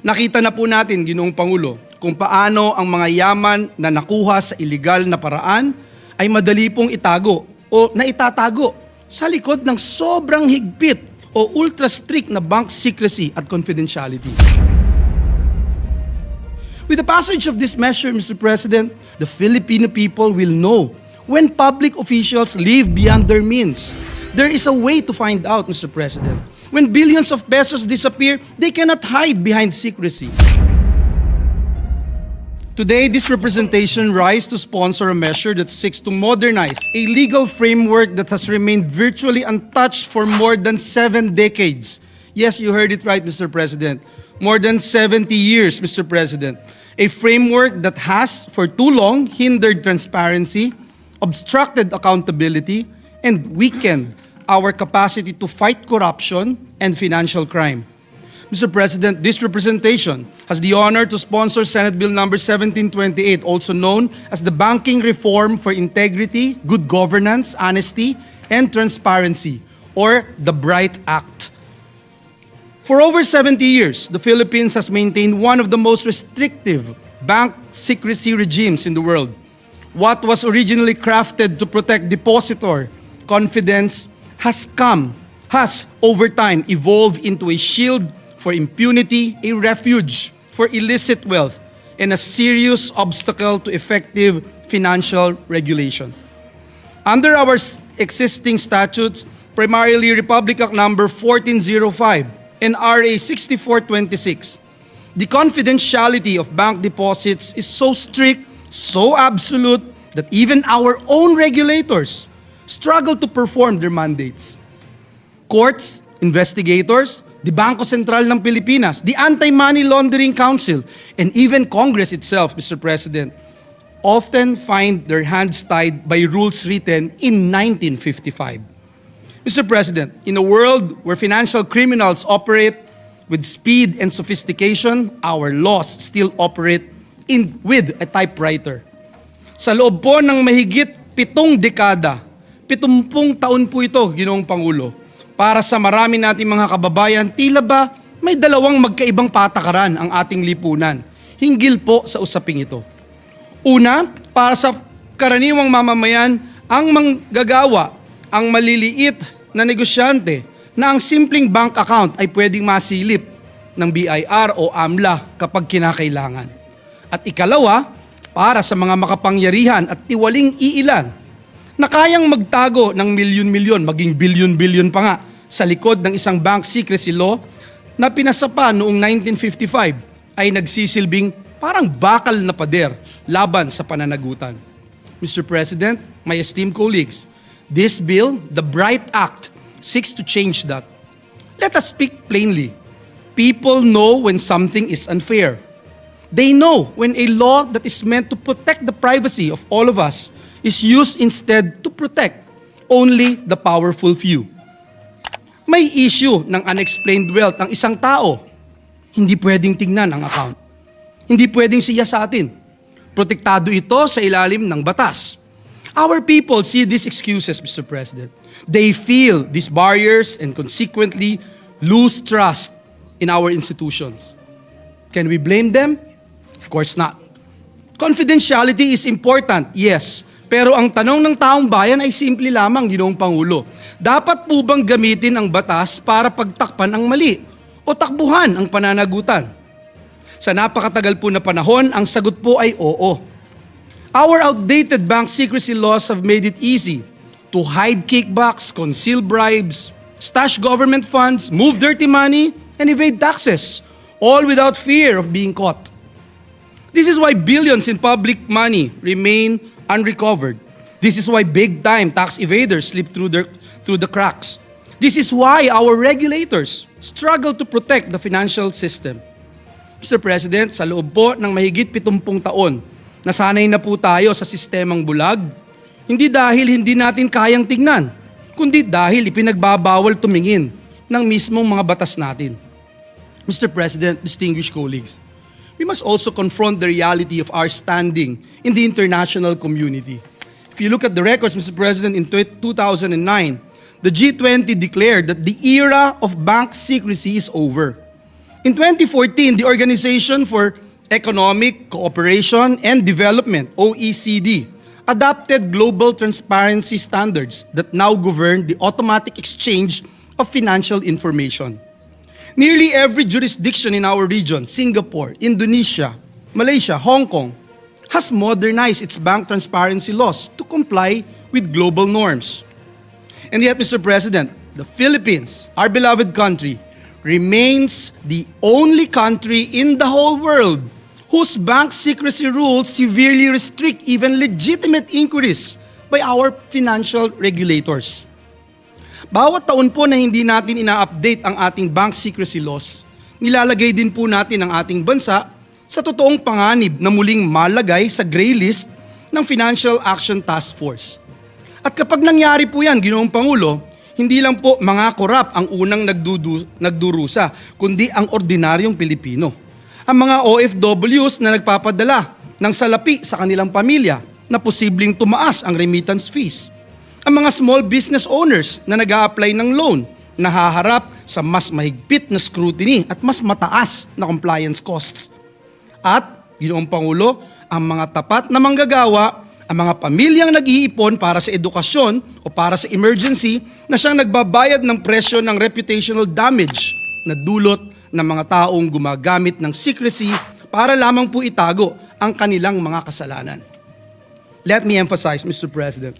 Nakita na po natin, Ginoong Pangulo, kung paano ang mga yaman na nakuha sa iligal na paraan ay madali pong itago o naitatago sa likod ng sobrang higpit o ultra-strict na bank secrecy at confidentiality. With the passage of this measure, Mr. President, the Filipino people will know when public officials live beyond their means. There is a way to find out, Mr. President. When billions of pesos disappear, they cannot hide behind secrecy. Today, this representation rise to sponsor a measure that seeks to modernize a legal framework that has remained virtually untouched for more than 7 decades. Yes, you heard it right, Mr. President. More than 70 years, Mr. President. A framework that has, for too long, hindered transparency, obstructed accountability, and weakened our capacity to fight corruption and financial crime. Mr. President, this representation has the honor to sponsor Senate Bill number 1728, also known as the Banking Reform for Integrity, Good Governance, Honesty, and Transparency, or the BRIGHT Act. For over 70 years, the Philippines has maintained one of the most restrictive bank secrecy regimes in the world. What was originally crafted to protect depositor confidence has over time evolved into a shield for impunity, a refuge for illicit wealth, and a serious obstacle to effective financial regulation. Under our existing statutes, primarily Republic Act number 1405 and RA 6426, the confidentiality of bank deposits is so strict, so absolute, that even our own regulators struggle to perform their mandates. Courts, investigators, the Bangko Sentral ng Pilipinas, the Anti-Money Laundering Council, and even Congress itself, Mr. President, often find their hands tied by rules written in 1955. Mr. President, in a world where financial criminals operate with speed and sophistication, our laws still operate with a typewriter. Sa loob po ng mahigit 7 dekada, 70 taon po ito, Ginoong Pangulo, para sa marami nating mga kababayan, tila ba may dalawang magkaibang patakaran ang ating lipunan hinggil po sa usaping ito. Una, para sa karaniwang mamamayan, ang manggagawa, ang maliliit na negosyante na ang simpleng bank account ay pwedeng masilip ng BIR o AMLA kapag kinakailangan. At ikalawa, para sa mga makapangyarihan at tiwaling iilan na kayang magtago ng milyon-milyon, maging bilyon-bilyon pa nga, sa likod ng isang bank secrecy law na pinasapa noong 1955 ay nagsisilbing parang bakal na pader laban sa pananagutan. Mr. President, my esteemed colleagues, this bill, the BRIGHT Act, seeks to change that. Let us speak plainly. People know when something is unfair. They know when a law that is meant to protect the privacy of all of us is used instead to protect only the powerful few. May issue ng unexplained wealth ang isang tao. Hindi pwedeng tingnan ang account. Hindi pwedeng siya sa atin. Protektado ito sa ilalim ng batas. Our people see these excuses, Mr. President. They feel these barriers and consequently lose trust in our institutions. Can we blame them? Of course not. Confidentiality is important, yes. Pero ang tanong ng taong bayan ay simple lamang, Ginoong Pangulo. Dapat po bang gamitin ang batas para pagtakpan ang mali o takbuhan ang pananagutan? Sa napakatagal po na panahon, ang sagot po ay oo. Our outdated bank secrecy laws have made it easy to hide kickbacks, conceal bribes, stash government funds, move dirty money, and evade taxes, all without fear of being caught. This is why billions in public money remain unrecovered. This is why big-time tax evaders slip through the cracks. This is why our regulators struggle to protect the financial system. Mr. President, sa loob po ng mahigit 70 taon, nasanay na po tayo sa sistemang bulag, hindi dahil hindi natin kayang tignan, kundi dahil ipinagbabawal tumingin ng mismong mga batas natin. Mr. President, distinguished colleagues, we must also confront the reality of our standing in the international community. If you look at the records, Mr. President, in 2009, the G20 declared that the era of bank secrecy is over. In 2014, the Organization for Economic Cooperation and Development, OECD, adopted global transparency standards that now govern the automatic exchange of financial information. Nearly every jurisdiction in our region, Singapore, Indonesia, Malaysia, Hong Kong, has modernized its bank transparency laws to comply with global norms. And yet, Mr. President, the Philippines, our beloved country, remains the only country in the whole world whose bank secrecy rules severely restrict even legitimate inquiries by our financial regulators. Bawat taon po na hindi natin ina-update ang ating bank secrecy laws, nilalagay din po natin ang ating bansa sa totoong panganib na muling malagay sa gray list ng Financial Action Task Force. At kapag nangyari po yan, Ginoong Pangulo, hindi lang po mga korap ang unang nagdurusa, kundi ang ordinaryong Pilipino. Ang mga OFWs na nagpapadala ng salapi sa kanilang pamilya na posibleng tumaas ang remittance fees. Ang mga small business owners na nag-a-apply ng loan nahaharap sa mas mahigpit na scrutiny at mas mataas na compliance costs. At, Ginoong Pangulo, ang mga tapat na manggagawa, ang mga pamilyang nag-iipon para sa edukasyon o para sa emergency na siyang nagbabayad ng presyo ng reputational damage na dulot ng mga taong gumagamit ng secrecy para lamang po itago ang kanilang mga kasalanan. Let me emphasize, Mr. President,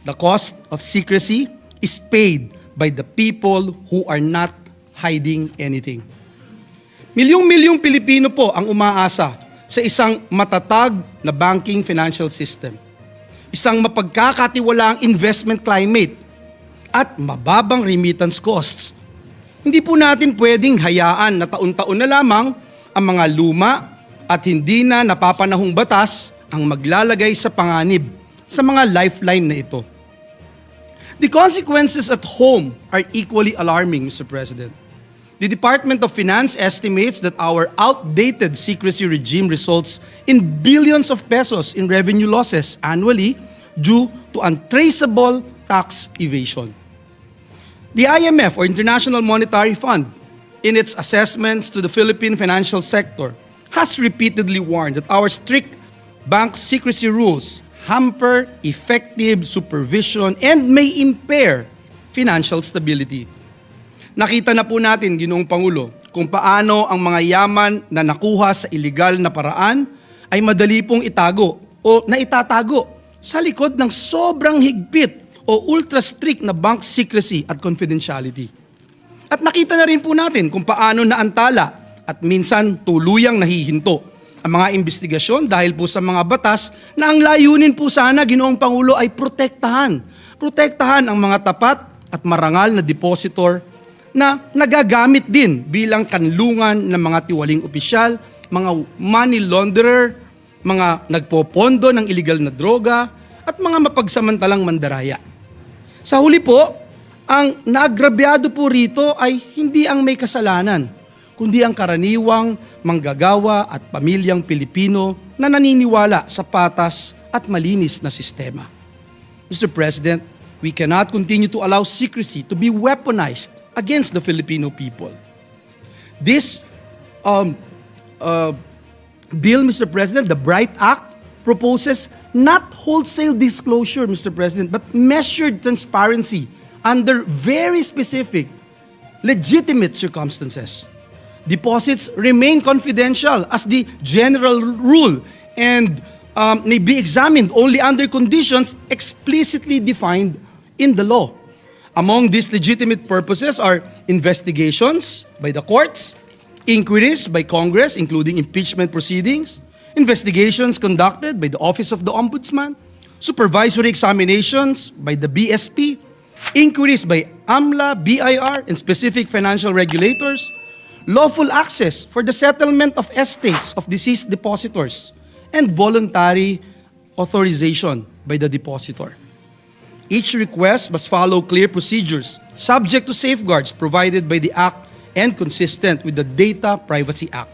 the cost of secrecy is paid by the people who are not hiding anything. Milyong-milyong Pilipino po ang umaasa sa isang matatag na banking financial system, isang mapagkakatiwalaang investment climate, at mababang remittance costs. Hindi po natin pwedeng hayaan na taon-taon na lamang ang mga luma at hindi na napapanahong batas ang maglalagay sa panganib sa mga lifeline na ito. The consequences at home are equally alarming, Mr. President. The Department of Finance estimates that our outdated secrecy regime results in billions of pesos in revenue losses annually due to untraceable tax evasion. The IMF, or International Monetary Fund, in its assessments to the Philippine financial sector, has repeatedly warned that our strict bank secrecy rules hamper effective supervision and may impair financial stability. Nakita na po natin, Ginoong Pangulo, kung paano ang mga yaman na nakuha sa iligal na paraan ay madali pong itago o naitatago sa likod ng sobrang higpit o ultra-strict na bank secrecy at confidentiality. At nakita na rin po natin kung paano naantala at minsan tuluyang nahihinto ang mga investigasyon dahil po sa mga batas na ang layunin po sana, Ginoong Pangulo, ay protektahan. Protektahan ang mga tapat at marangal na depositor na nagagamit din bilang kanlungan ng mga tiwaling opisyal, mga money launderer, mga nagpopondo ng iligal na droga, at mga mapagsamantalang mandaraya. Sa huli po, ang naagrabyado po rito ay hindi ang may kasalanan, kundi ang karaniwang manggagawa at pamilyang Pilipino na naniniwala sa patas at malinis na sistema. Mr. President, we cannot continue to allow secrecy to be weaponized against the Filipino people. This bill, Mr. President, the BRIGHT Act, proposes not wholesale disclosure, Mr. President, but measured transparency under very specific, legitimate circumstances. Deposits remain confidential as the general rule and may be examined only under conditions explicitly defined in the law. Among these legitimate purposes are investigations by the courts, inquiries by Congress, including impeachment proceedings, investigations conducted by the Office of the Ombudsman, supervisory examinations by the BSP, inquiries by AMLA, BIR, and specific financial regulators, lawful access for the settlement of estates of deceased depositors, and voluntary authorization by the depositor. Each request must follow clear procedures, subject to safeguards provided by the Act and consistent with the Data Privacy Act.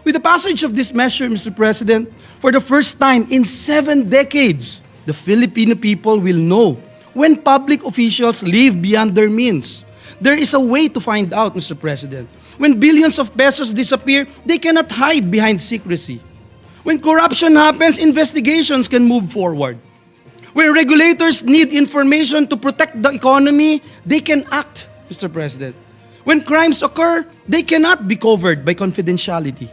With the passage of this measure, Mr. President, for the first time in 7 decades, the Filipino people will know when public officials live beyond their means, There is a way to find out, Mr. President. When billions of pesos disappear, they cannot hide behind secrecy. When corruption happens, investigations can move forward. When regulators need information to protect the economy, they can act, Mr. President. When crimes occur, they cannot be covered by confidentiality.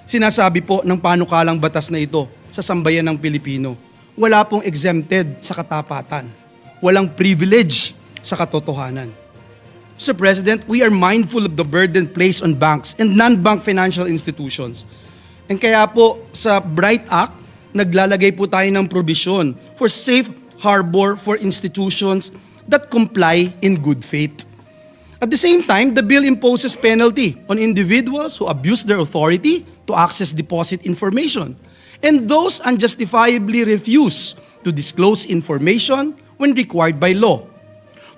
Sinasabi po ng panukalang batas na ito sa sambayan ng Pilipino, wala pong exempted sa katapatan. Walang privilege sa katotohanan. Mr. President, we are mindful of the burden placed on banks and non-bank financial institutions. And kaya po sa BRIGHT Act, naglalagay po tayo ng provision for safe harbor for institutions that comply in good faith. At the same time, the bill imposes penalty on individuals who abuse their authority to access deposit information and those unjustifiably refuse to disclose information when required by law.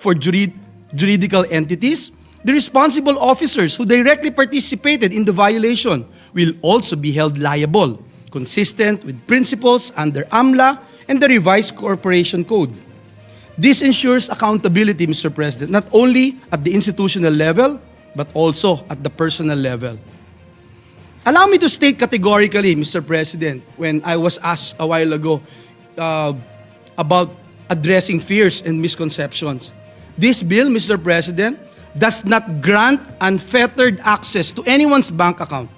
For juridical entities, the responsible officers who directly participated in the violation will also be held liable, consistent with principles under AMLA and the revised Corporation Code. This ensures accountability, Mr. President, not only at the institutional level, but also at the personal level. Allow me to state categorically, Mr. President, when I was asked a while ago about addressing fears and misconceptions. This bill, Mr. President, does not grant unfettered access to anyone's bank account.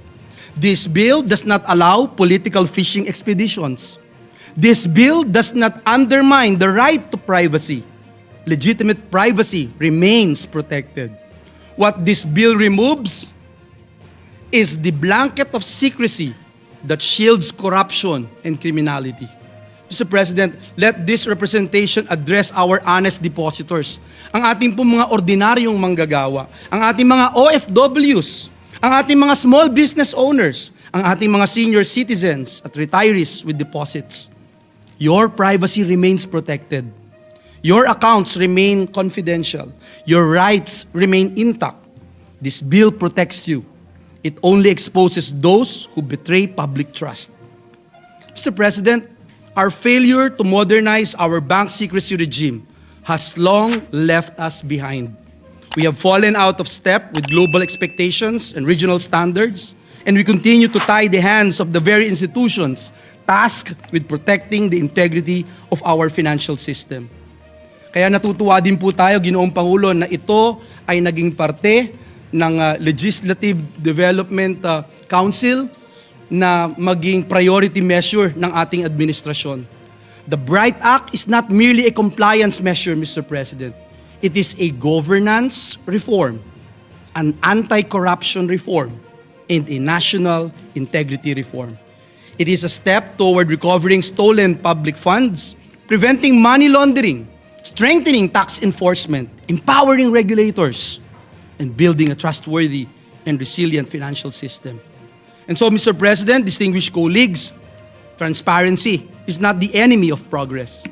This bill does not allow political fishing expeditions. This bill does not undermine the right to privacy. Legitimate privacy remains protected. What this bill removes is the blanket of secrecy that shields corruption and criminality. Mr. President, let this representation address our honest depositors, ang ating pong mga ordinaryong manggagawa, ang ating mga OFWs, ang ating mga small business owners, ang ating mga senior citizens at retirees with deposits. Your privacy remains protected. Your accounts remain confidential. Your rights remain intact. This bill protects you. It only exposes those who betray public trust. Mr. President, our failure to modernize our bank secrecy regime has long left us behind. We have fallen out of step with global expectations and regional standards, and we continue to tie the hands of the very institutions tasked with protecting the integrity of our financial system. Kaya natutuwa din po tayo, Ginoong Pangulo, na ito ay naging parte ng Legislative Development Council na maging priority measure ng ating administrasyon. The BRIGHT Act is not merely a compliance measure, Mr. President. It is a governance reform, an anti-corruption reform, and a national integrity reform. It is a step toward recovering stolen public funds, preventing money laundering, strengthening tax enforcement, empowering regulators, and building a trustworthy and resilient financial system. And so, Mr. President, distinguished colleagues, transparency is not the enemy of progress.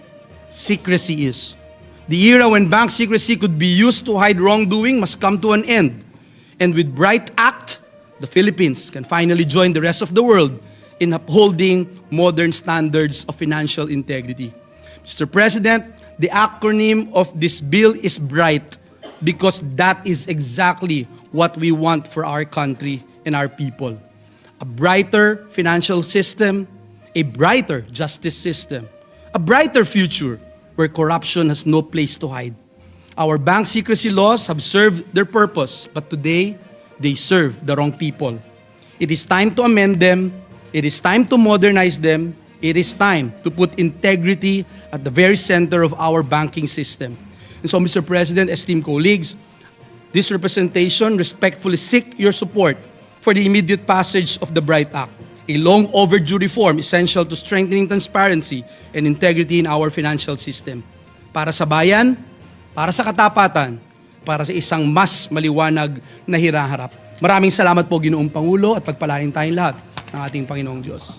Secrecy is. The era when bank secrecy could be used to hide wrongdoing must come to an end. And with BRIGHT Act, the Philippines can finally join the rest of the world in upholding modern standards of financial integrity. Mr. President, the acronym of this bill is BRIGHT because that is exactly what we want for our country and our people. A brighter financial system, a brighter justice system, a brighter future where corruption has no place to hide. Our bank secrecy laws have served their purpose, but today, they serve the wrong people. It is time to amend them. It is time to modernize them. It is time to put integrity at the very center of our banking system. And so, Mr. President, esteemed colleagues, this representation respectfully seek your support for the immediate passage of the BRIGHT Act, a long overdue reform essential to strengthening transparency and integrity in our financial system. Para sa bayan, para sa katapatan, para sa isang mas maliwanag na hinaharap. Maraming salamat po, Ginoong Pangulo, at pagpalain tayong lahat ng ating Panginoong Diyos.